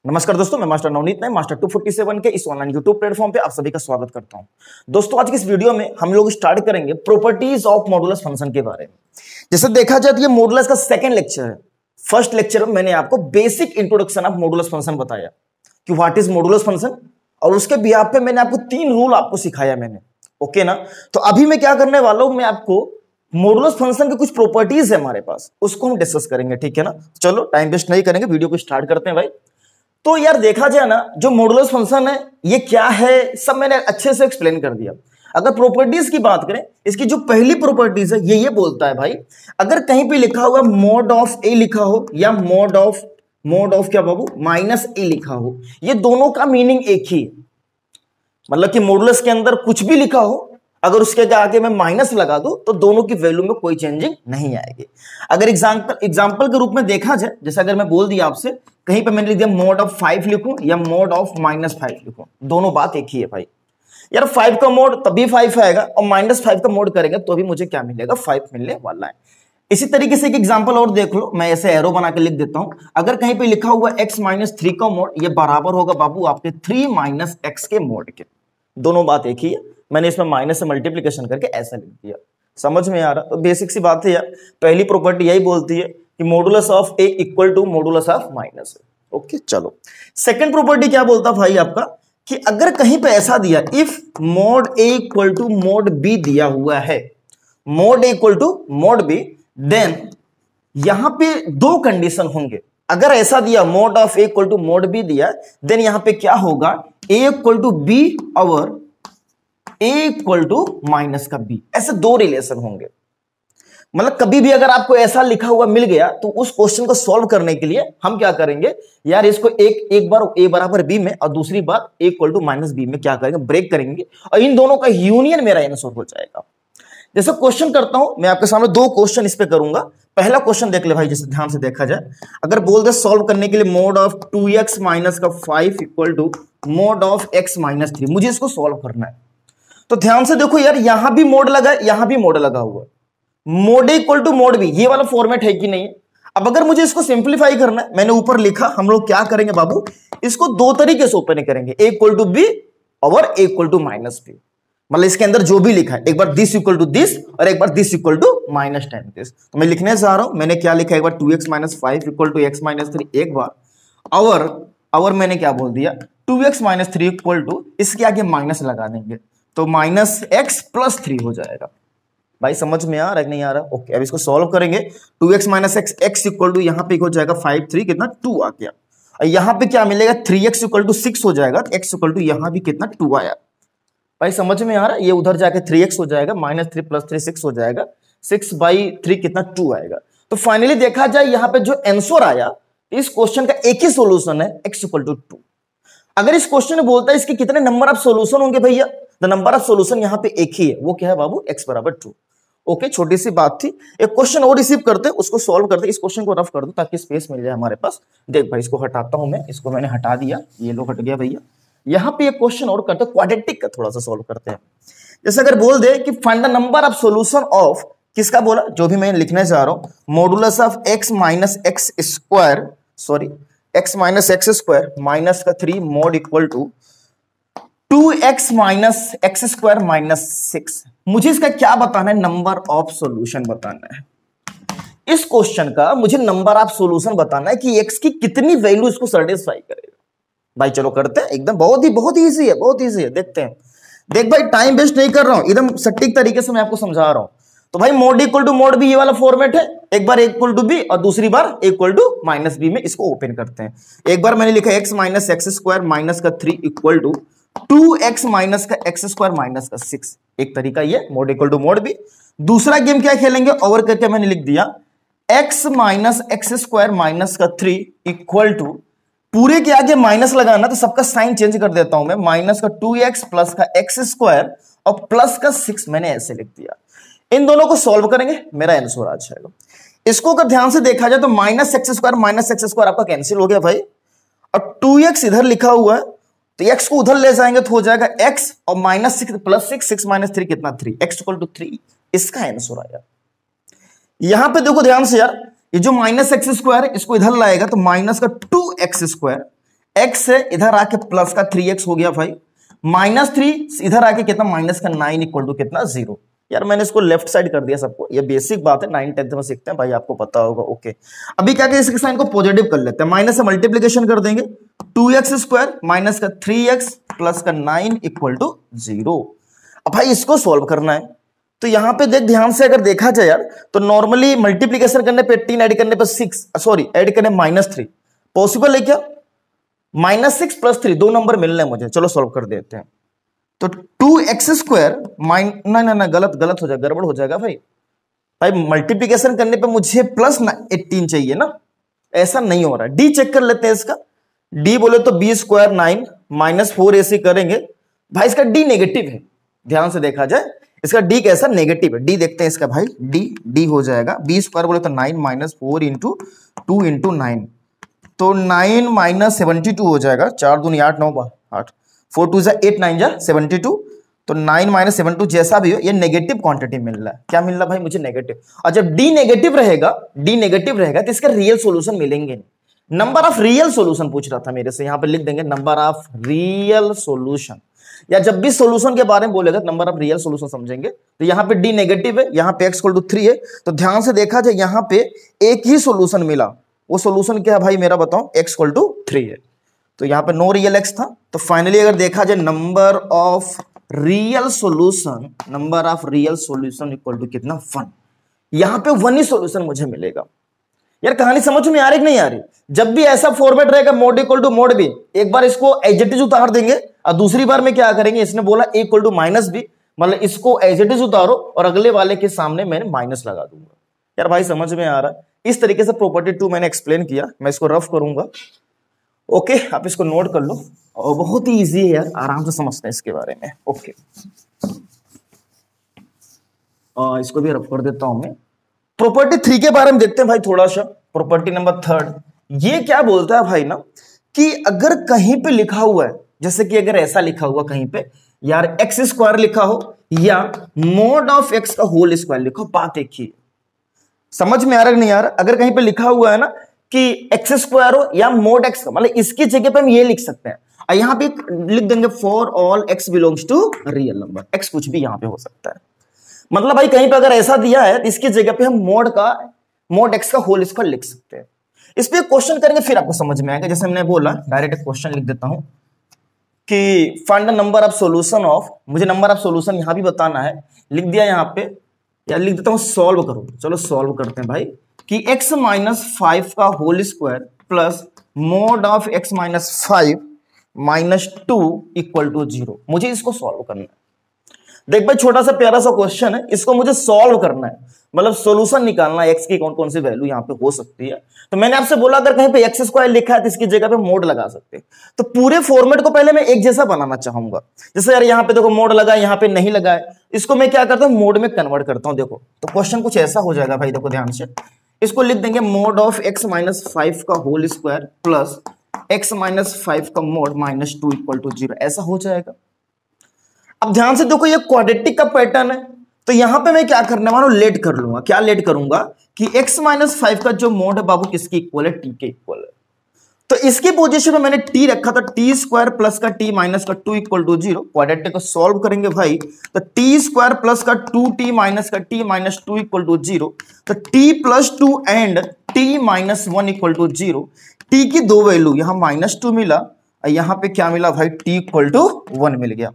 नमस्कार दोस्तों, मैं मास्टर नवनीत में मास्टर 247 के इस ऑनलाइन यूट्यूब प्लेटफॉर्म पे आप सभी का स्वागत करता हूं। दोस्तों, आज की इस वीडियो में हम लोग स्टार्ट करेंगे प्रॉपर्टीज ऑफ मॉडुलस फंक्शन के बारे में। जैसे देखा जाए तो ये मॉडुलस का सेकंड लेक्चर है। फर्स्ट लेक्चर में मैंने आपको basic introduction of modulus function बताया कि व्हाट इज मॉडुलस फंक्शन, और उसके बिहाफ पे मैंने आपको 3 रूल आपको सिखाया मैंने। ओके ना? तो अभी मैं क्या करने वाला हूं, मैं आपको मॉडुलस फंक्शन के कुछ प्रॉपर्टीज है हमारे पास, उसको हम डिस्कस करेंगे। ठीक है ना? चलो टाइम वेस्ट नहीं करेंगे, वीडियो को स्टार्ट करते हैं भाई। तो यार देखा जाए ना, जो मॉडुलस फंक्शन है ये क्या है, सब मैंने अच्छे से एक्सप्लेन कर दिया। अगर प्रॉपर्टीज की बात करें, इसकी जो पहली प्रॉपर्टीज है ये बोलता है भाई, अगर कहीं पे लिखा हुआ मोड ऑफ ए लिखा हो या मोड ऑफ क्या बाबू माइनस ए लिखा हो, ये दोनों का मीनिंग एक ही है। मतलब कि मॉडुलस के अंदर कुछ भी लिखा हो, अगर उसके आगे मैं माइनस लगा दूं तो दोनों की वैल्यू में कोई चेंजिंग नहीं आएगी। अगर एग्जांपल के रूप में देखा जाए, जैसे अगर मैं बोल दिया आपसे, कहीं पे मैंने लिख दिया मोड ऑफ 5 लिखूं या मोड ऑफ -5 लिखूं, दोनों बात एक ही है भाई। यार 5 का मोड तभी 5 आएगा और -5 का मोड करेंगे तो भी मुझे क्या मिलेगा, 5 मिलने वाला है। इसी तरीके से एक एग्जांपल और देख लो, मैं ऐसे एरो बना के लिख देता हूं। अगर कहीं पे लिखा हुआ x - 3 का मोड, ये बराबर होगा बाबू आपके 3 - x के मोड के। दोनों बात एक ही है, मैंने इसमें माइनस से मल्टीप्लिकेशन करके ऐसा लिख दिया। समझ में आ रहा? तो बेसिक सी बात है यार, पहली प्रॉपर्टी यही बोलती है कि modulus of A equal to modulus of minus है। ओके, चलो सेकंड प्रॉपर्टी क्या बोलता भाई आपका, कि अगर कहीं पे ऐसा दिया, if mod A equal to mod B दिया हुआ है, mod A equal to mod B, then यहां पे 2 कंडीशन होंगे। अगर ऐसा दिया mod of A equal to mod B दिया, देन यहां पे क्या होगा, ए इक्वल टू बी और ए इक्वल टू माइनस का बी, ऐसे 2 रिलेशन होंगे। मतलब कभी भी अगर आपको ऐसा लिखा हुआ मिल गया तो उस क्वेश्चन को सॉल्व करने के लिए हम क्या करेंगे यार, इसको एक बार ए बराबर बी में और दूसरी बार ए इक्वल टू माइनस बी में क्या करेंगे, ब्रेक करेंगे, और इन दोनों का यूनियन मेरा आंसर हो जाएगा। जैसे क्वेश्चन करता हूं मैं आपके सामने, 2 क्वेश्चन इस पे करूंगा। पहला क्वेश्चन देख ले भाई, जैसे ध्यान से देखा जाए, अगर बोल दे सॉल्व करने के लिए मोड ऑफ 2x माइनस का 5 equal to mod of x - 3, मुझे इसको सॉल्व करना है। तो ध्यान से देखो यार, यहां भी मोड लगा है, यहां भी मोड लगा हुआ है, mod equal to mod B, ये वाला फॉर्मेट है कि नहीं। अब अगर मुझे इसको सिंप्लीफाई करना है, मैंने ऊपर लिखा, हम लोग क्या करेंगे बाबू, इसको 2 तरीके से ओपन करेंगे, ए इक्वल टू बी और A equal to minus B. मतलब इसके अंदर जो भी लिखा है, एक बार दिस इक्वल टू दिस और एक बार दिस इक्वल टू -10 दिस। तो मैं लिखने जा रहा हूं, मैंने क्या लिखा, एक बार 2x - 5 इक्वल टू x - 3 एक बार, और मैंने क्या बोल दिया, 2x - 3 इक्वल टू, इसके आगे माइनस लगा देंगे तो -x + 3 हो जाएगा। भाई समझ में आ रहा है कि नहीं आ रहा? ओके, अब इसको सॉल्व करेंगे। 2x - x, x equal to यहां पे हो जाएगा 5 3 कितना 2 आ गया, और यहां पे क्या मिलेगा 3x इक्वल टू 6 हो जाएगा, x इक्वल टू यहां भी कितना 2 आया। भाई समझ में आ रहा है? ये उधर जाके 3x हो जाएगा, -3 + 3 6 हो जाएगा, 6/3 कितना 2 आएगा। तो फाइनली देखा जाए यहां पे जो आंसर आया, इस क्वेश्चन का एक ही सॉल्यूशन है, x इक्वल टू 2। अगर इस क्वेश्चन में बोलता है इसके कितने नंबर ऑफ सॉल्यूशन होंगे भैया, द नंबर ऑफ सॉल्यूशन यहां पे एक ही है, वो क्या है बाबू, x बराबर 2। ओके, छोटी सी बात थी। एक क्वेश्चन और रिसीव करते, उसको सॉल्व करते, इस क्वेश्चन को रफ कर दो ताकि स्पेस मिल जाए हमारे पास। देख भाई, इसको हटाता हूं मैं, इसको मैंने हटा दिया, ये लो हट गया भैया। यहां पे एक क्वेश्चन और करते, क्वाड्रेटिक का थोड़ा सा सॉल्व करते हैं। जैसे अगर बोल दे कि find the number of solution of, किसका बोला, जो भी मैं लिखने जा रहा हूं, modulus of x - x square, sorry x - x square minus का 3 mod equal to 2x - x square -6। मुझे इसका क्या बताना है, नंबर ऑफ सॉल्यूशन बताना है। इस क्वेश्चन का मुझे नंबर ऑफ सॉल्यूशन बताना है कि x की कितनी वैल्यू इसको सेटिस्फाई करेगा। भाई चलो करते हैं, एकदम बहुत ही इजी है, बहुत इजी है, देखते हैं। देख भाई, टाइम वेस्ट नहीं कर रहा हूं, एकदम सटीक तरीके से मैं आपको समझा रहा हूं। तो भाई mod equal to mod B, ये वाला फॉर्मेट है, एक बार इक्वल टू बी और दूसरी बार इक्वल टू माइनस बी में इसको ओपन करते हैं। एक बार मैंने लिखा x - x स्क्वायर माइनस का 3 इक्वल टू 2x माइनस का x स्क्वायर माइनस का 6, एक तरीका ये mod equal to mod B. दूसरा गेम क्या खेलेंगे, ओवर करके मैंने लिख दिया x - x स्क्वायर माइनस का 3 इक्वल टू, पूरे के आगे माइनस लगाना तो सबका साइन चेंज कर देता हूं मैं, माइनस का 2x प्लस का x स्क्वायर और प्लस का 6, मैंने ऐसे लिख दिया। इन दोनों को सॉल्व करेंगे, मेरा आंसर आ जाएगा। इसको अगर ध्यान से देखा जाए तो -x स्क्वायर आपका कैंसिल हो गया भाई, और 2x इधर लिखा हुआ है तो x को उधर ले जाएंगे तो हो जाएगा x और -6 + 6, 6 - 3 कितना 3, x इक्वल टू 3, इसका आंसर आया। यहां पे देखो ध्यान से यार, ये जो -x स्क्वायर है इसको इधर लाएगा तो माइनस का 2x स्क्वायर, x है, इधर आके प्लस का 3x हो गया भाई, -3 इधर आके कितना माइनस का 9 इक्वल टू कितना 0। यार मैंने इसको लेफ्ट साइड कर दिया सबको, ये बेसिक बात है, 9 10th में सीखते हैं भाई, आपको पता होगा। ओके, अभी क्या करें, इसके साइन को पॉजिटिव कर लेते हैं, माइनस से मल्टीप्लीकेशन कर देंगे, 2x² माइनस का 3x प्लस का 9 इक्वल टू 0। अब भाई इसको सॉल्व करना है, तो यहां पे देख ध्यान से, अगर देखा जाए यार तो नॉर्मली मल्टीप्लीकेशन करने पे 18 ऐड करने पे 6 सॉरी ऐड करने -3 पॉसिबल है क्या? -6 + 3 दो नंबर मिल रहे हैं मुझे, चलो सॉल्व कर देते हैं। तो 2x² ना गलत हो जाएगा, गड़बड़ हो जाएगा भाई। भाई मल्टीप्लीकेशन करने पे मुझे +18 चाहिए ना, ऐसा नहीं हो रहा है। डी चेक कर लेते हैं इसका, डी बोले तो b² 9 -4ac करेंगे भाई, इसका डी नेगेटिव है, ध्यान से देखा जाए इसका डी कैसा नेगेटिव है। डी देखते हैं इसका भाई, डी हो जाएगा b² बोले तो 9 -4 × 2 × 9, तो 9 - 72 हो जाएगा, 4 दूनी 8 9 8 4 2 8 9 72, तो 9 - 72 जैसा भी हो ये नेगेटिव क्वांटिटी मिल रहा है। क्या मिल रहा है भाई मुझे? नेगेटिव। और जब डी नेगेटिव रहेगा तो इसका रियल सॉल्यूशन मिलेंगे नहीं। नंबर ऑफ रियल सॉल्यूशन पूछ रहा था मेरे से, यहां पे लिख देंगे नंबर ऑफ रियल सॉल्यूशन, या जब भी सॉल्यूशन के बारे में बोलेगा नंबर ऑफ रियल सॉल्यूशन समझेंगे। तो यहाँ पे डी नेगेटिव है, यहाँ पे x = 3 है, तो ध्यान से देखा जाए यहाँ पे एक ही सॉल्यूशन मिला, वो सॉल्यूशन क्या है भाई मेरा बताओ, x = 3 है, तो यहाँ पे नो रियल x था। तो फाइनली अगर देखा जाए number of real solution equal to कितना 1, यहाँ पे 1 ही सॉल्यूशन मुझे मिलेगा। यार कहानी समझ में आ रही कि नहीं आ रही? जब भी ऐसा फॉर्मेट रहेगा mod equal to mod B, एक बार इसको एज इट इज उतार देंगे और दूसरी बार में क्या करेंगे, इसने बोला a = -b, मतलब इसको एज इट इज उतारो और अगले वाले के सामने मैंने माइनस लगा दूंगा। यार भाई समझ में आ रहा है? इस तरीके से प्रॉपर्टी 2 मैंने एक्सप्लेन किया, मैं इसको रफ करूंगा। ओके, आप इसको नोट कर लो, और बहुत ही ईजी है यार, आराम से समझते हैं इसके बारे में। ओके, इसको भी रफ कर देता हूं मैं। प्रॉपर्टी 3 के बारे में देखते हैं भाई थोड़ा सा। प्रॉपर्टी नंबर 3 ये क्या बोलता है भाई ना, कि अगर कहीं पे लिखा हुआ है, जैसे कि अगर ऐसा लिखा हुआ कहीं पे यार x² लिखा हो या mod ऑफ x का होल स्क्वायर लिखो, बात एक ही, समझ में आ रहा है नहीं आ रहा? अगर कहीं पे लिखा हुआ है ना कि x² हो या mod x का, मतलब इसकी जगह पे हम ये लिख सकते हैं, और यहां पे लिख देंगे for all x belongs to real number, x कुछ भी यहां पे हो सकता है। मतलब भाई कहीं पे अगर ऐसा दिया है तो इसकी जगह पे हम mod x का होल स्क्वायर लिख सकते हैं। इस पे क्वेश्चन करेंगे फिर आपको समझ में आएगा। जैसे हमने बोला, डायरेक्ट क्वेश्चन लिख देता हूं कि find the number of solution of, मुझे नंबर ऑफ सॉल्यूशन यहां भी बताना है, लिख दिया यहां पे, या लिख देता हूं सॉल्व करो। चलो सॉल्व करते हैं भाई, कि x - 5 का whole square plus mod of x - 5 - 2 equal to 0। मुझे इसको सॉल्व करना है। देख भाई छोटा सा प्यारा सा क्वेश्चन है, इसको मुझे सॉल्व करना है, मतलब सॉल्यूशन निकालना है, x की कौन कौन सी वैल्यू यहाँ पे हो सकती है। तो मैंने आपसे बोला अगर कहीं पे x² लिखा है तो इसकी जगह पे मोड लगा सकते हैं। तो पूरे फॉर्मेट को पहले मैं एक जैसा बनाना चाहूंगा। जैसे यार यहाँ पे देखो मोड लगा है, यहाँ पे नहीं लगा है, इसको मैं क्या करता हूँ मोड में कन्वर्ट करता हूँ। देखो तो क्वेश्चन कुछ ऐसा हो जाएगा भाई, देखो ध्यान से, इसको लिख देंगे mod ऑफ x - 5 का होल स्क्वायर प्लस x - 5 का mod -2 इक्वल टू 0, ऐसा हो जाएगा। अब ध्यान से देखो ये क्वाड्रेटिक का पैटर्न है, तो यहां पे मैं क्या करने वाला हूं, लेट कर लूंगा। क्या लेट करूंगा कि x - 5 का जो मोड है बाबू किसकी इक्वल है, t के इक्वल है। तो इसकी पोजीशन में मैंने t रखा था, t² प्लस का t माइनस का 2 इक्वल टू 0। क्वाड्रेटिक को सॉल्व करेंगे भाई, तो t² प्लस का 2t माइनस का t माइनस 2 इक्वल टू 0, तो t + 2 and t - 1 equal to 0। t की दो वैल्यू, यहां -2 मिला और यहां पे क्या मिला भाई, t इक्वल टू 1 मिल गया।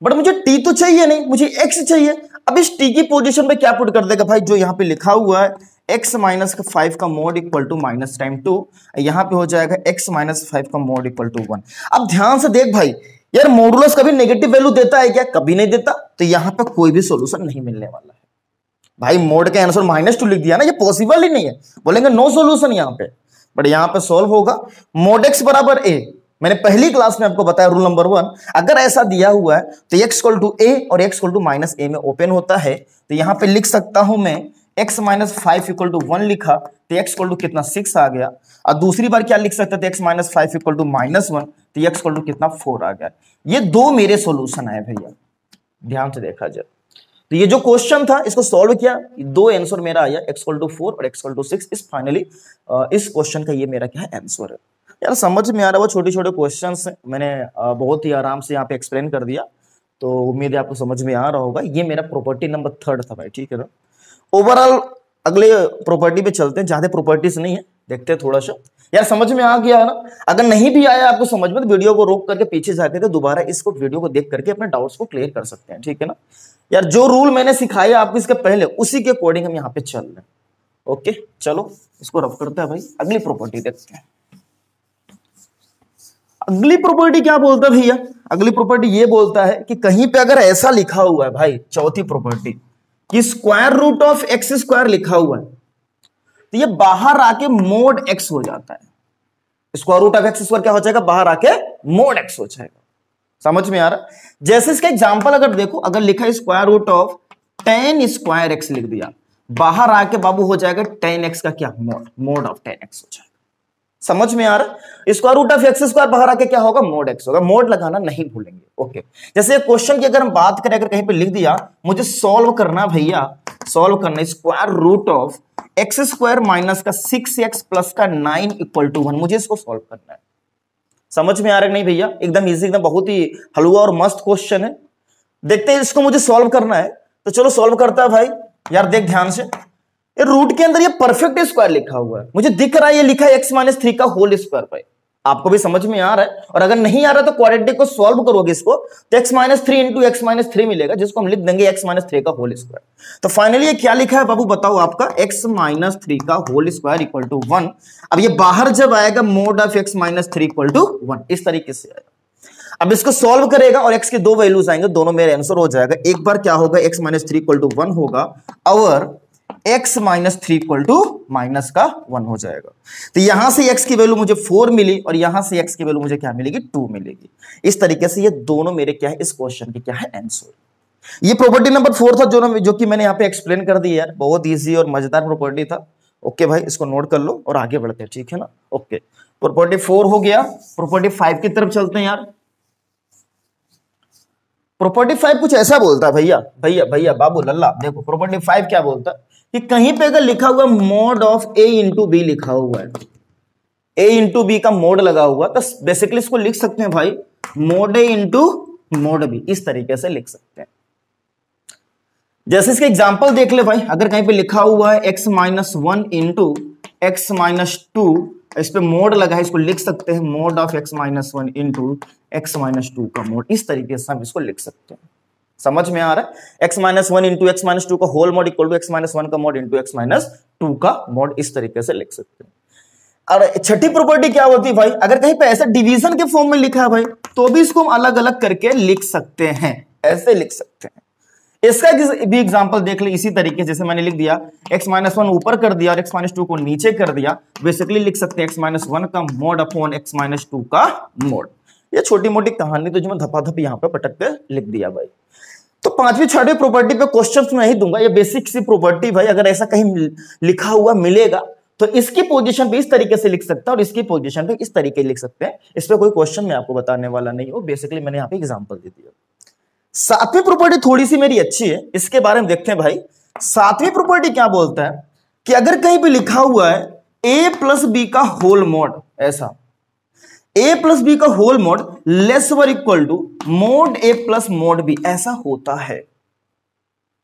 बट मुझे t तो चाहिए नहीं, मुझे x चाहिए। अब इस t की पोजीशन पे क्या पुट कर देगा भाई, जो यहाँ पे लिखा हुआ है x - 5 का मोड इक्वल टू -2, यहां पे हो जाएगा x - 5 का मोड इक्वल टू 1। अब ध्यान से देख भाई, यार मॉडुलस कभी नेगेटिव वैल्यू देता है क्या? कभी नहीं देता। तो यहां पे कोई भी सॉल्यूशन नहीं मिलने वाला है भाई। मोड का आंसर -2 लिख दिया ना, ये पॉसिबल ही नहीं है, बोलेंगे नो सॉल्यूशन यहाँ पे। बट यहां पे सॉल्व होगा, mod x बराबर a, मैंने पहली क्लास में आपको बताया रूल नंबर 1, अगर ऐसा दिया हुआ है तो x = a और x = -a में ओपन होता है। तो यहां पे लिख सकता हूं मैं x - 5 = 1 लिखा, तो x = कितना 6 आ गया। और दूसरी बार क्या लिख सकते थे, x - 5 = -1, तो x = कितना 4 आ गया। ये दो मेरे सॉल्यूशन आए भैया, ध्यान से देखा जाए। तो ये जो क्वेश्चन था इसको सॉल्व किया, दो आंसर मेरा आया, x = 4 और x = 6। इस फाइनली इस क्वेश्चन का ये मेरा क्या है आंसर है। यार समझ में आ रहा है, वो छोटे छोटे क्वेश्चंस हैं, मैंने बहुत ही आराम से यहाँ पे एक्सप्लेन कर दिया, तो उम्मीद है आपको समझ में आ रहा होगा। ये मेरा प्रॉपर्टी नंबर 3 था भाई, ठीक है ना। ओवरऑल अगले प्रॉपर्टी पे चलते हैं, ज्यादा प्रॉपर्टीज नहीं है, देखते हैं थोड़ा सा। यार समझ में आ गया है ना? अगर नहीं भी आया आपको समझ में, तो वीडियो को रोक करके पीछे जाके तो दोबारा इसको वीडियो को देख करके अपने डाउट्स को क्लियर कर सकते हैं, ठीक है ना। यार जो रूल मैंने सिखाया आपको इसके पहले, उसी के अकॉर्डिंग हम यहाँ पे चल रहे हैं। ओके चलो इसको रफ करते हैं भाई, अगली प्रॉपर्टी देखते हैं। अगली प्रॉपर्टी क्या बोलता है भैया? अगली प्रॉपर्टी ये बोलता है कि कहीं पे अगर ऐसा लिखा हुआ है भाई, चौथी प्रॉपर्टी, कि square root of X square लिखा हुआ है, तो ये बाहर आके मोड एक्स हो जाता है। Square root of X square क्या हो जाएगा? बाहर आके मोड एक्स हो जाएगा। समझ में आ रहा? जैसे इसका एग्जांपल अगर देखो, अगर लिखा है square root of ten square X लिख दिया, बाहर आके बाबू हो जाएगा टेन एक्स का क्या? Mod, mod of ten X हो जाएगा। समझ में आ रहा? Square root of X square बाहर आके क्या होगा? मोड एक्स होगा। मोड लगाना नहीं भूलेंगे। ओके, जैसे क्वेश्चन की अगर हम बात करें, अगर कहीं पे लिख दिया मुझे सॉल्व करना भैया, सॉल्व करना square root of X square minus का 6x प्लस का 9 इक्वल टू 1, मुझे इसको सॉल्व करना है। समझ में आ रहा है नहीं भैया? एकदम इजी, एकदम बहुत ही हलवा और मस्त क्वेश्चन है। देखते हैं, इसको मुझे सॉल्व करना है, तो चलो सॉल्व करता है भाई। यार देख ध्यान से, ये रूट के अंदर ये परफेक्ट स्क्वायर लिखा हुआ है, मुझे दिख रहा है ये लिखा है x-3 का होल स्क्वायर भाई। आपको भी समझ में आ रहा है? और अगर नहीं आ रहा तो क्वाड्रेटिक को सॉल्व करोगे इसको, तो x-3 इंटू x-3 मिलेगा, जिसको हम लिख देंगे x-3 का होल स्क्वायर। तो फाइनली ये क्या लिखा है बाबू बताओ आपका? x-3 का होल स्क्वायर इक्वल टू 1। अब ये बाहर जब आएगा mode of x-3 equal to 1, इस तरीके से आएगा। अब इसको सॉल्व करेगा और x के दो वैल्यूज आएंगे, दोनों मेरे आंसर हो जाएगा। एक बार क्या होगा? x-3 इक्वल टू 1 होगा और x-3 इक्वल टू माइनस का 1 हो जाएगा। तो यहां से x की वैल्यू मुझे 4 मिली और यहां से x की वैल्यू मुझे क्या मिलेगी? 2 मिलेगी। इस तरीके से ये दोनों मेरे क्या है? इस क्वेश्चन के क्या है? आंसर। ये प्रॉपर्टी नंबर 4 था जो कि मैंने यहां पे एक्सप्लेन कर दी यार, बहुत इजी और मजेदार प्रॉपर्टी था। ओके भाई, इसको नोट कर लो और आगे बढ़ते हैं, ठीक है ना। ओके, प्रॉपर्टी 4 हो गया। प्रॉपर्टी 5 की तरफ चलते हैं यार। प्रॉपर्टी 5 कुछ ऐसा बोलता है भैया, भैया भैया बाबू लल्ला, देखो प्रॉपर्टी 5 क्या बोलता है कि कहीं पे अगर लिखा हुआ mod of a into B लिखा हुआ है, a इंटू बी का मोड लगा हुआ, तो बेसिकली इसको लिख सकते हैं भाई mod a into mod B, इस तरीके से लिख सकते हैं। जैसे इसके एग्जांपल देख ले भाई, अगर कहीं पे लिखा हुआ है x-1 इंटू x-2, इस पे मोड लगा है, इसको लिख सकते हैं mode of x-1 into x-2 का मोड, इस तरीके से हम इसको लिख सकते हैं। समझ में आ रहा है? x-1 इंटू x-2 का whole mod equal to x-1 का मोड इंटू x-2 का मोड, इस तरीके से लिख सकते हैं। और छठी प्रॉपर्टी क्या होती है भाई? अगर कहीं पे ऐसा डिवीजन के फॉर्म में लिखा है भाई, तो भी इसको हम अलग अलग करके लिख सकते हैं, ऐसे लिख सकते हैं। इसका भी एग्जांपल देख ले, इसी तरीके जैसे मैंने लिख दिया x-1 ऊपर कर दिया और x-2 को नीचे कर दिया, बेसिकली लिख सकते हैं x-1 का मोड अपॉन x-2 का मोड। ये छोटी मोटी कहानी तो जो मैं धपाधप यहाँ पे पटक के लिख दिया भाई। तो पांचवी छठी प्रॉपर्टी पे क्वेश्चंस मैं ही दूंगा, ये बेसिक सी प्रॉपर्टी भाई, अगर ऐसा कहीं लिखा हुआ मिलेगा तो इसकी पोजीशन पे इस तरीके से लिख सकता है और इसकी पोजीशन पे इस तरीके लिख सकते हैं। इस पे कोई क्वेश्चन मैं आपको बताने वाला नहीं हूं, बेसिकली मैंने यहाँ पे एग्जांपल दे दिया। सातवीं प्रॉपर्टी थोड़ी सी मेरी अच्छी है, इसके बारे में देखते हैं भाई। सातवीं प्रॉपर्टी क्या बोलता है कि अगर कहीं पे लिखा हुआ है a प्लस बी का होल मोड, ऐसा a प्लस बी का whole mod less or equal to mod a plus mod b, ऐसा होता है।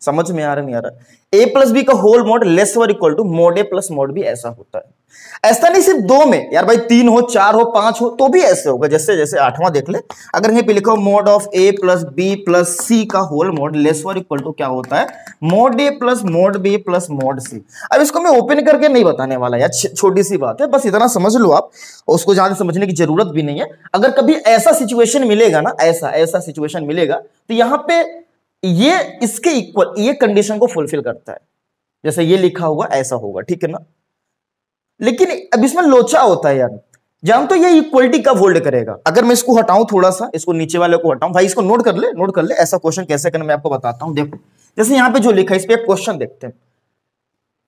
समझ में आ रहा नहीं आ रहा? a प्लस बी का whole mod less or equal to mod a plus mod b, ऐसा होता है। ऐसा नहीं सिर्फ 2 में यार भाई, 3 हो, 4 हो, 5 हो तो भी ऐसे होगा। जैसे जैसे 8वां देख ले, अगर यहीं पे लिखा हो mod of a plus b plus c का whole mod less or equal to क्या होता है? Mod a plus mod b plus mod c। अब इसको मैं ओपन करके नहीं बताने वाला यार, छोटी सी बात है, बस इतना समझ लो आप, उसको ज्यादा समझने की जरूरत भी नहीं है। अगर कभी ऐसा सिचुएशन मिलेगा ना, ऐसा सिचुएशन मिलेगा, तो यहाँ पे ये इसके इक्वल ये कंडीशन को फुलफिल करता है। जैसे ये लिखा हुआ ऐसा होगा, ठीक है ना। लेकिन अब इसमें लोचा होता है यार, जान तो ये इक्वलिटी कब होल्ड करेगा? अगर मैं इसको हटाऊं, थोड़ा सा इसको नीचे वाले को हटाऊं, भाई इसको नोट कर ले, नोट कर ले। ऐसा क्वेश्चन कैसे करना मैं आपको बताता हूं। देखो जैसे यहाँ पे जो लिखा है, इस पे एक क्वेश्चन देखते हैं।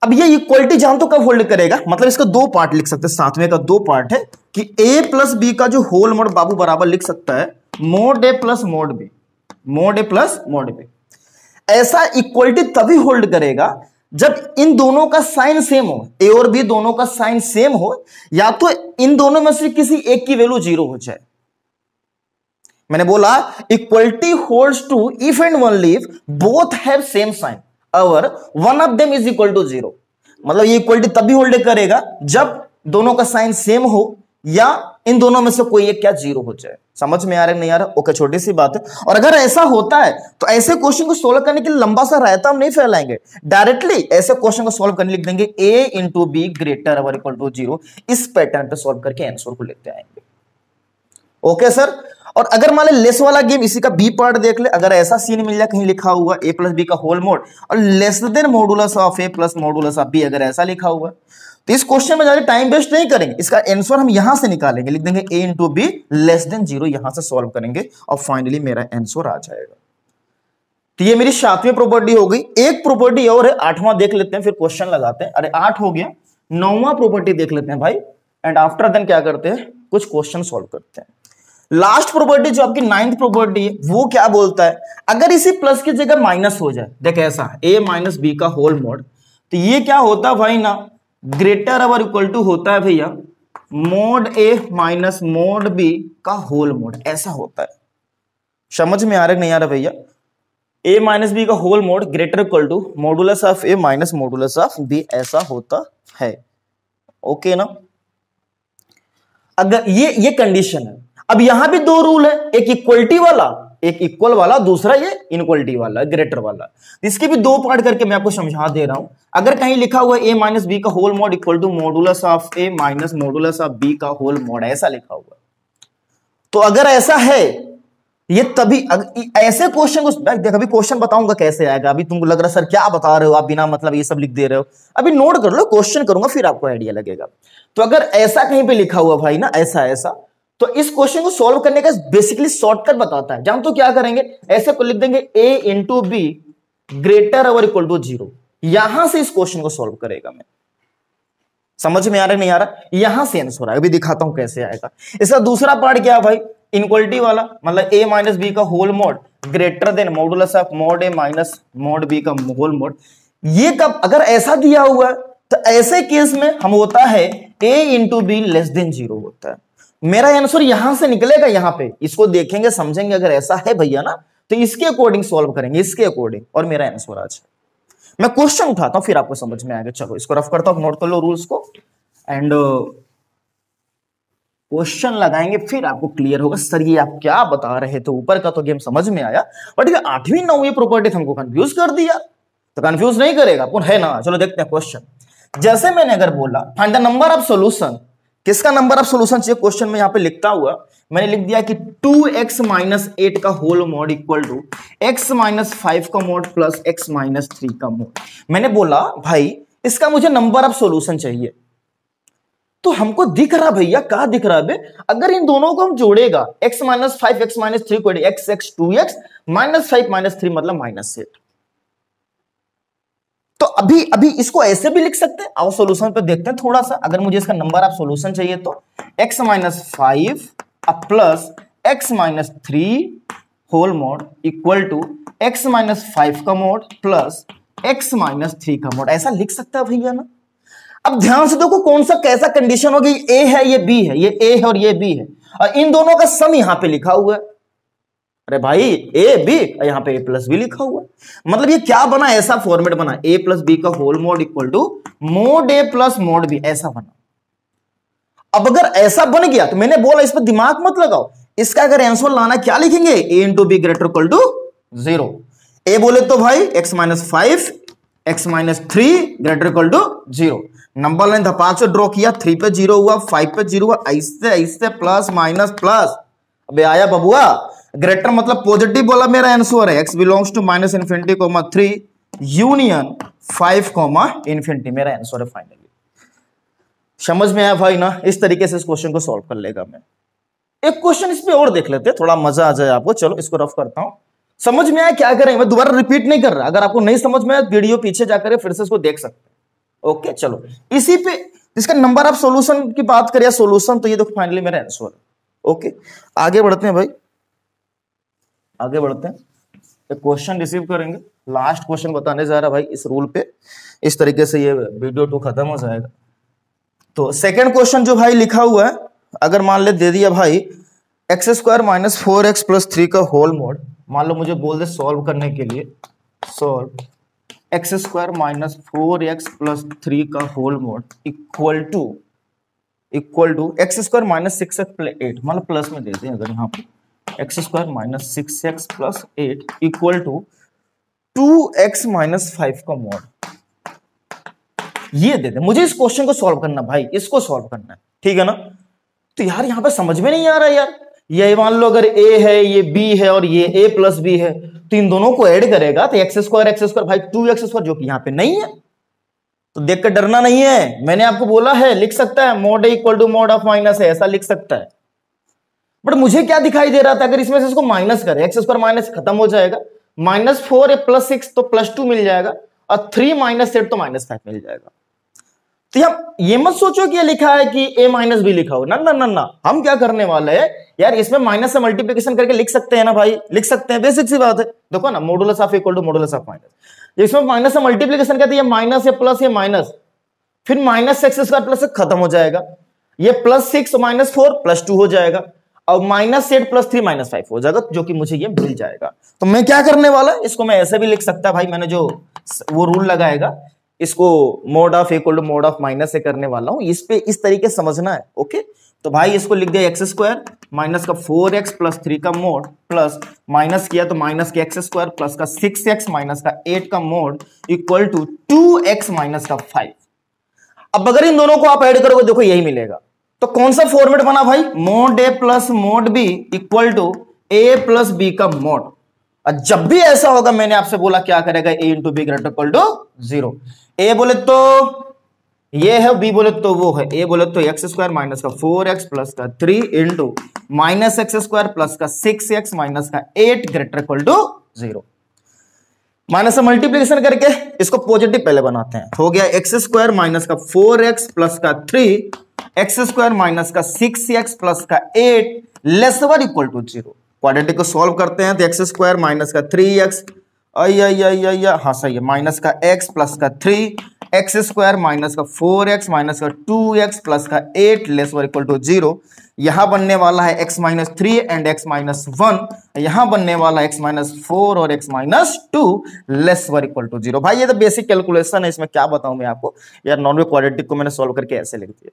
अब ये इक्वलिटी जान तो कब होल्ड करेगा, मतलब इसका 2 पार्ट लिख सकते हैं, सातवें का 2 पार्ट है कि a प्लस बी का जो होल मोड बाबू बराबर लिख सकता है mod a plus mod B, mod a plus mod B. ऐसा इक्वलिटी तभी होल्ड करेगा जब इन दोनों का साइन सेम हो, ए और बी दोनों का साइन सेम हो, या तो इन दोनों में से किसी एक की वैल्यू 0 हो जाए। मैंने बोला equality holds to if and only if both have same sign or one of them is equal to 0। मतलब ये इक्वलिटी तभी होल्ड करेगा जब दोनों का साइन सेम हो या इन दोनों में से कोई एक क्या 0 हो जाए। समझ में आ रहा है नहीं आ रहा? ओके, छोटी सी बात है। और अगर ऐसा होता है तो ऐसे क्वेश्चन को सोल्व करने के लिए लंबा सा रायता हम नहीं फैलाएंगे, डायरेक्टली ऐसे क्वेश्चन को सोल्व करने लिख देंगे a इंटू बी ग्रेटर और इक्वल टू 0। इस पैटर्न पे सोल्व करके आंसर को लेते आएंगे। Okay sir. और अगर मान ले लेस वाला गेम, इसी का बी पार्ट देख ले। अगर ऐसा सीन मिल जाए कहीं लिखा हुआ a प्लस बी का होल मोड और less than modulus of a plus modulus of b, अगर ऐसा लिखा हुआ तो इस क्वेश्चन में ज्यादा टाइम वेस्ट नहीं करेंगे, इसका आंसर हम यहां से निकालेंगे, लिख देंगे a into be less than 0, यहां से सॉल्व करेंगे और फाइनली मेरा आंसर आ जाएगा। तो ये मेरी 7वीं प्रॉपर्टी हो गई। एक प्रॉपर्टी और है, 8वां देख लेते हैं फिर क्वेश्चन लगाते हैं। अरे 8 हो गया, 9वां प्रॉपर्टी देख लेते हैं भाई, एंड आफ्टर देन क्या करते हैं, कुछ क्वेश्चन सॉल्व करते हैं। लास्ट प्रॉपर्टी जो आपकी 9th प्रॉपर्टी है वो क्या बोलता है, अगर इसी प्लस की जगह माइनस हो जाए, देख ऐसा a माइनस बी का होल मोड, तो ये क्या होता है भाई ना, ग्रेटर और इक्वल टू होता है भैया mode a minus mod b का होल मोड, ऐसा होता है। समझ में आ रहा है नहीं आ रहा भैया? a माइनस बी का whole mod greater equal to modulus of a minus modulus of b, ऐसा होता है। ओके ना? अगर ये कंडीशन है। अब यहां भी 2 रूल है, एक इक्वलिटी वाला, एक इक्वल वाला, दूसरा ये इनक्वलिटी वाला, ग्रेटर वाला। इसके भी 2 पार्ट करके मैं आपको समझा दे रहा हूं। अगर कहीं लिखा हुआ a माइनस बी का whole mod equal to modulus of a minus modulus of b का होल मोड, ऐसा लिखा हुआ, तो अगर ऐसा है ये तभी ऐसे क्वेश्चन को देख, अभी क्वेश्चन बताऊंगा कैसे आएगा। अभी तुमको लग रहा है सर क्या बता रहे हो आप, बिना मतलब ये सब लिख दे रहे हो। अभी नोट कर लो, क्वेश्चन करूंगा फिर आपको आइडिया लगेगा। तो अगर ऐसा कहीं पे लिखा हुआ भाई ना, ऐसा ऐसा, तो इस क्वेश्चन को सॉल्व करने का बेसिकली शॉर्टकट बताता है। जान तो क्या करेंगे, ऐसे को लिख देंगे a इंटू बी ग्रेटर और इक्वल टू 0, यहां से इस क्वेश्चन को सॉल्व करेगा मैं। समझ में आ रहा है नहीं आ रहा? यहां से आंसर आएगा, अभी दिखाता हूं कैसे आएगा। इसका दूसरा पार्ट क्या है भाई, इनक्वलिटी वाला, मतलब a माइनस बी का whole mod greater than modulus of mod a minus mod b का होल मोड। ये कब अगर ऐसा दिया हुआ है तो ऐसे केस में हम होता है a into be less than 0 होता है। मेरा आंसर यहां से निकलेगा, यहां पे इसको देखेंगे समझेंगे, अगर ऐसा है भैया ना तो इसके अकॉर्डिंग सॉल्व करेंगे, इसके अकॉर्डिंग, और मेरा आंसर आ जाए। मैं क्वेश्चन उठाता हूं फिर आपको समझ में आएगा। चलो इसको रफ करता हूं, नोट कर लो रूल्स को, एंड क्वेश्चन लगाएंगे फिर आपको क्लियर होगा सर ये आप क्या बता रहे थे। ऊपर का तो गेम समझ में आया, बट ये 8वीं 9वीं प्रॉपर्टी हमको कंफ्यूज कर दिया, तो कंफ्यूज नहीं करेगा आपको, है ना? चलो देखते हैं क्वेश्चन। जैसे मैंने अगर बोला find the number of solution, किसका नंबर ऑफ सॉल्यूशन चाहिए क्वेश्चन में, यहां पे लिखता हुआ मैंने लिख दिया कि 2x माइनस 8 का whole mod equal to x minus 5 का मोड प्लस x माइनस 3 का मोड। मैंने बोला भाई इसका मुझे नंबर ऑफ सॉल्यूशन चाहिए, तो हमको दिख रहा भैया, क्या दिख रहा है, अगर इन दोनों को हम जोड़ेगा x माइनस 5 x माइनस 3 को x 2x माइनस 5 माइनस 3 मतलब माइनस 8। तो अभी इसको ऐसे भी लिख सकते हैं, आओ सॉल्यूशन पे देखते हैं थोड़ा सा। अगर मुझे इसका नंबर ऑफ सॉल्यूशन चाहिए तो x minus 5 plus x minus 3 whole mod equal to x minus 5 का मोड प्लस x माइनस 3 का मोड, ऐसा लिख सकता है भैया ना। अब ध्यान से देखो कौन सा कैसा कंडीशन होगी, a है ये b है, ये a है और ये b है, और इन दोनों का सम यहां पे लिखा हुआ है। अरे भाई ए बी, यहां पे a प्लस बी लिखा हुआ है, मतलब ये क्या बना, ऐसा फॉर्मेट बना, a प्लस बी का whole mod equal to mod a plus mod b, ऐसा बना। अब अगर ऐसा बन गया तो मैंने बोला इस पर दिमाग मत लगाओ, इसका अगर आंसर लाना क्या लिखेंगे, a into B greater equal to 0। ए बोले तो भाई x minus 5 x minus 3 greater equal to 0। Number line धपा से ड्रॉ किया, 3 पे 0 हुआ, 5 पे 0 हुआ, ऐसे ऐसे प्लस माइनस प्लस। अबे आया बबुआ, ग्रेटर मतलब पॉजिटिव बोला, मेरा आंसर है x belongs to minus infinity comma 3 union 5 comma infinity, मेरा आंसर है फाइनली। समझ में आया भाई ना? इस तरीके से इस क्वेश्चन को सॉल्व कर लेगा मैं। एक क्वेश्चन इस पे और देख लेते हैं, थोड़ा मजा आ जाए आपको। चलो इसको रफ करता हूं, समझ में आया क्या करें, मैं दोबारा रिपीट नहीं कर रहा। अगर आपको नहीं समझ में आया वीडियो पीछे जाकर फिर से इसको देख सकते हैं। ओके चलो, इसी पे इसका नंबर ऑफ सॉल्यूशन की बात करें, सॉल्यूशन, तो ये देखो फाइनली मेरा आंसर है। ओके आगे बढ़ते हैं भाई, आगे बढ़ते हैं। एक क्वेश्चन रिसीव करेंगे, लास्ट क्वेश्चन बताने जा रहा भाई इस रूल पे, इस तरीके से ये वीडियो 2 खत्म हो जाएगा। तो सेकंड क्वेश्चन जो भाई लिखा हुआ है, अगर मान ले दे दिया भाई x square minus 4x plus 3 का होल मोड, मान लो मुझे बोल दे सॉल्व करने के लिए, solve X square minus 4x plus 3 का whole mod equal to X square minus 6x plus 8, मतलब प्लस में देते हैं अगर यहाँ पे X square minus 6x plus 8 equal to 2x minus 5 का मोड, ये दे दे। मुझे इस क्वेश्चन को सॉल्व करना भाई, इसको सॉल्व करना है, ठीक है ना। तो यार यहाँ पे समझ में नहीं आ रहा यार, ये मान लो अगर a है, ये b है और ये a प्लस b है, तो इन दोनों को ऐड करेगा तो एक्स स्क्वायर भाई 2x स्क्वायर, जो कि यहाँ पे नहीं है, तो देख कर डरना नहीं है। मैंने आपको बोला है लिख सकता है mod a equal to mod of minus है, ऐसा लिख सकता है। बट मुझे क्या दिखाई दे रहा था, अगर इसमें से इसको माइनस करें, एक्स स्क्वायर माइनस खत्म हो जाएगा, माइनस 4 प्लस 6 तो प्लस 2 मिल जाएगा, और 3 माइनस 8 तो माइनस 5 मिल जाएगा। तो ये मत सोचो कि ये लिखा है कि a माइनस बी लिखा हो, ना ना ना ना, हम क्या करने वाले हैं यार, इसमें माइनस से मल्टीप्लिकेशन करके लिख सकते हैं ना भाई, लिख सकते हैं, बेसिक सी बात है। देखो ना, modulus of equal to modulus of minus, इसमें माइनस से मल्टीप्लिकेशन करते हैं, माइनस या प्लस, ये माइनस, फिर माइनस एक्स स्क्वायर प्लस खत्म हो जाएगा, ये प्लस 6 माइनस 4 प्लस 2 हो जाएगा, और माइनस 8 प्लस 3 माइनस 5 हो जाएगा, जो कि मुझे ये मिल जाएगा। तो मैं क्या करने वाला, इसको मैं ऐसे भी लिख सकता भाई, मैंने जो वो रूल लगाएगा, इसको mod of equal to mod of minus से करने वाला हूं, इस पे इस तरीके समझना है, ओके। तो भाई इसको लिख दिया एक्स स्क्वायर माइनस का 4x प्लस 3 का मोड, प्लस माइनस किया तो माइनस के एक्स स्क्वायर प्लस का 6x माइनस का 8 का mode equal to 2x minus का 5। अब अगर इन दोनों को आप ऐड करोगे, देखो यही मिलेगा। तो कौन सा फॉर्मेट बना भाई, mod a plus mod b equal to a plus b का मोड। जब भी ऐसा होगा, मैंने आपसे बोला क्या करेगा, a into B greater equal to 0। a बोले तो ये है, b बोले तो वो है, a बोले तो एक्स स्क्वायर माइनस का 4x प्लस का 3 into minus x square plus का 6x माइनस का 8 ग्रेटर इक्वल टू 0। माइनस से मल्टीप्लिकेशन करके इसको पॉजिटिव पहले बनाते हैं, हो गया एक्स स्क्वायर माइनस का 4x प्लस का 3 एक्स स्क्वायर माइनस का 6x प्लस का 8 less over equal to 0। Quadratic को सॉल्व करते हैं तो एक्स स्क्वायर माइनस का 3x, हाँ सही है, माइनस का x प्लस का 3 एक्स स्क्वायर माइनस का 4x माइनस का 2x प्लस का 8 लेस ओवर इक्वल टू 0। यहां बनने वाला है x minus 3 and x minus 1, यहां बनने वाला है x माइनस 4 और x minus 2 less over equal to 0। भाई ये तो बेसिक कैलकुलेशन है, इसमें क्या बताऊं मैं आपको यार, नॉन क्वाड्रेटिक को मैंने सॉल्व करके ऐसे लिख दिया।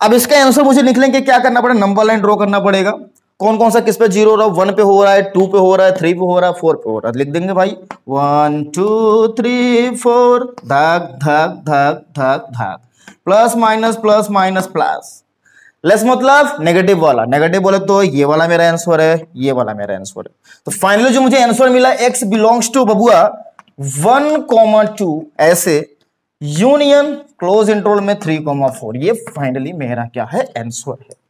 अब इसका आंसर मुझे निकलेंगे क्या करना पड़ेगा, नंबर लाइन ड्रॉ करना पड़ेगा, कौन कौन सा किस पे 0 हो रहा है, 1 पे हो रहा है, 2 पे हो रहा है, 3 पे हो रहा है, 4 पे हो रहा है। लिख देंगे भाई 1 2 3 4 धक धक धक धक धक, प्लस माइनस प्लस, लेस मतलब नेगेटिव वाला, नेगेटिव बोले तो ये वाला मेरा आंसर है, ये वाला मेरा आंसर है। तो फाइनली जो मुझे आंसर मिला, x बिलोंग्स टू बबुआ 1,2 ऐसे यूनियन क्लोज इंटरवल में 3,4, ये फाइनली मेरा क्या है, आंसर है।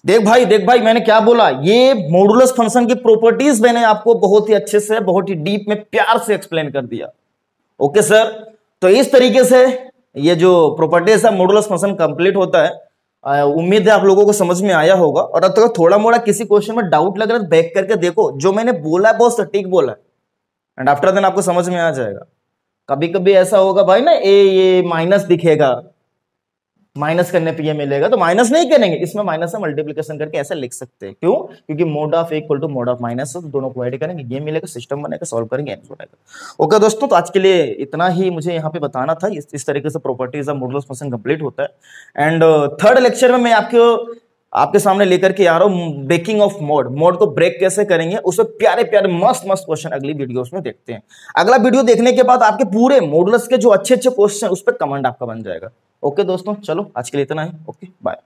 देख भाई मैंने क्या बोला, ये मॉडुलस फंक्शन की प्रॉपर्टीज मैंने आपको बहुत ही अच्छे से, बहुत ही डीप में प्यार से एक्सप्लेन कर दिया, ओके सर। तो इस तरीके से ये जो प्रॉपर्टीज है मॉडुलस फंक्शन कंप्लीट होता है। उम्मीद है आप लोगों को समझ में आया होगा, और अब तक थोड़ा मोड़ा किसी क्वेश्चन में डाउट लग रहा है बैक करके देखो, जो मैंने बोला है बहुत सटीक बोला है, एंड आफ्टर देन आपको समझ में आ जाएगा। कभी कभी ऐसा होगा भाई ना, ये माइनस दिखेगा, माइनस करने पे ये मिलेगा, तो माइनस नहीं करेंगे, इसमें माइनस से मल्टीप्लिकेशन करके ऐसे लिख सकते हैं। क्यों? क्योंकि mod of equal to mod of minus, तो दोनों को ऐड करेंगे, ये मिलेगा, सिस्टम बनेगा, सॉल्व करेंगे, आंसर आएगा। ओके दोस्तों, तो आज के लिए इतना ही मुझे यहाँ पे बताना था। इस तरीके से properties of modulus function complete होता है। एंड थर्ड लेक्चर में मैं आपके सामने लेकर के आ रहा हूँ ब्रेकिंग ऑफ मोड को ब्रेक कैसे करेंगे, उसमें प्यारे प्यारे मस्त क्वेश्चन अगली वीडियोस में देखते हैं। अगला वीडियो देखने के बाद आपके पूरे मॉडुलस के जो अच्छे क्वेश्चन उस पर कमेंट आपका बन जाएगा। ओके दोस्तों, चलो आज के लिए इतना ही, ओके बाय।